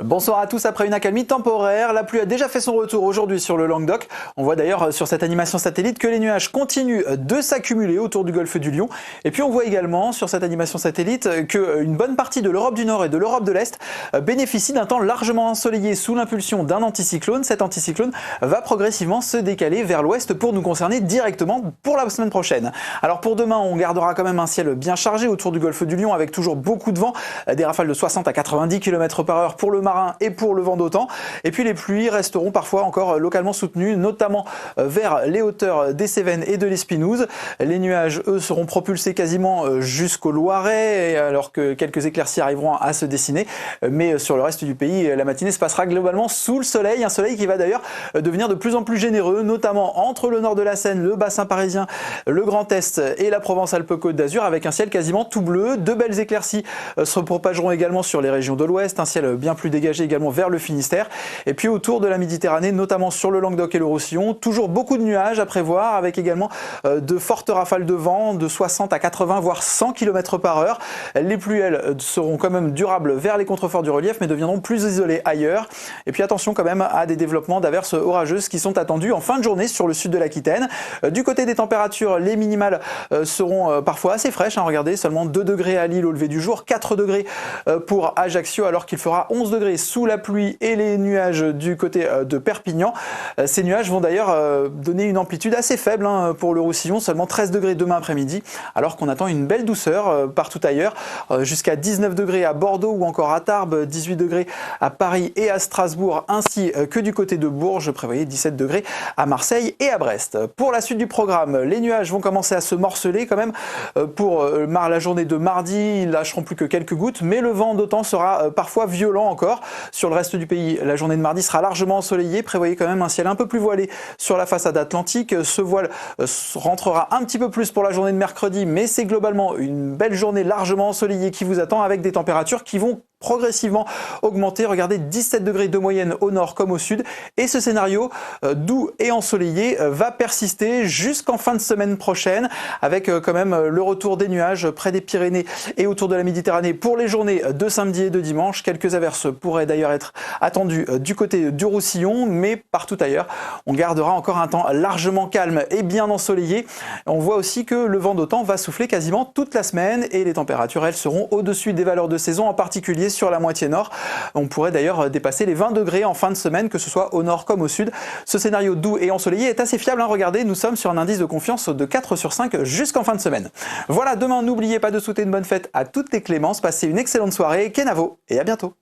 Bonsoir à tous. Après une accalmie temporaire, la pluie a déjà fait son retour aujourd'hui sur le Languedoc. On voit d'ailleurs sur cette animation satellite que les nuages continuent de s'accumuler autour du golfe du Lion. Et puis on voit également sur cette animation satellite qu'une bonne partie de l'Europe du Nord et de l'Europe de l'Est bénéficie d'un temps largement ensoleillé sous l'impulsion d'un anticyclone. Cet anticyclone va progressivement se décaler vers l'ouest pour nous concerner directement pour la semaine prochaine. Alors pour demain, on gardera quand même un ciel bien chargé autour du golfe du Lion avec toujours beaucoup de vent, des rafales de 60 à 90 km/h pour le marin et pour le vent d'autant. Et puis les pluies resteront parfois encore localement soutenues, notamment vers les hauteurs des Cévennes et de l'Espinouse. Les nuages, eux, seront propulsés quasiment jusqu'au Loiret, alors que quelques éclaircies arriveront à se dessiner. Mais sur le reste du pays, la matinée se passera globalement sous le soleil. Un soleil qui va d'ailleurs devenir de plus en plus généreux, notamment entre le nord de la Seine, le bassin parisien, le Grand Est et la Provence-Alpes-Côte d'Azur, avec un ciel quasiment tout bleu. De belles éclaircies se propageront également sur les régions de l'Ouest, un ciel bien plus dégagé également vers le Finistère. Et puis autour de la Méditerranée, notamment sur le Languedoc et le Roussillon, toujours beaucoup de nuages à prévoir, avec également de fortes rafales de vent de 60 à 80 voire 100 km/h. Les pluies, elles, seront quand même durables vers les contreforts du relief, mais deviendront plus isolées ailleurs. Et puis attention quand même à des développements d'averses orageuses qui sont attendus en fin de journée sur le sud de l'Aquitaine. Du côté des températures, les minimales seront parfois assez fraîches. Regardez, seulement 2 degrés à Lille au lever du jour, 4 degrés pour Ajaccio, alors qu'il fera 11 degrés sous la pluie et les nuages du côté de Perpignan. Ces nuages vont d'ailleurs donner une amplitude assez faible pour le Roussillon, seulement 13 degrés demain après-midi, alors qu'on attend une belle douceur partout ailleurs, jusqu'à 19 degrés à Bordeaux ou encore à Tarbes, 18 degrés à Paris et à Strasbourg, ainsi que du côté de Bourges, prévoyez 17 degrés à Marseille et à Brest. Pour la suite du programme, les nuages vont commencer à se morceler quand même pour la journée de mardi. Ils lâcheront plus que quelques gouttes, mais le vent d'autant sera parfois violent encore. Sur le reste du pays, la journée de mardi sera largement ensoleillée. Prévoyez quand même un ciel un peu plus voilé sur la façade atlantique. Ce voile rentrera un petit peu plus pour la journée de mercredi, mais c'est globalement une belle journée largement ensoleillée qui vous attend, avec des températures qui vont progressivement augmenter. Regardez, 17 degrés de moyenne au nord comme au sud. Et ce scénario doux et ensoleillé va persister jusqu'en fin de semaine prochaine, avec quand même le retour des nuages près des Pyrénées et autour de la Méditerranée pour les journées de samedi et de dimanche. Quelques averses pourraient d'ailleurs être attendues du côté du Roussillon, mais partout ailleurs, on gardera encore un temps largement calme et bien ensoleillé. On voit aussi que le vent d'autant va souffler quasiment toute la semaine et les températures, elles, seront au-dessus des valeurs de saison, en particulier sur la moitié nord. On pourrait d'ailleurs dépasser les 20 degrés en fin de semaine, que ce soit au nord comme au sud. Ce scénario doux et ensoleillé est assez fiable. Regardez, nous sommes sur un indice de confiance de 4 sur 5 jusqu'en fin de semaine. Voilà, demain, n'oubliez pas de souhaiter une bonne fête à toutes les Clémences. Passez une excellente soirée. Kenavo et à bientôt.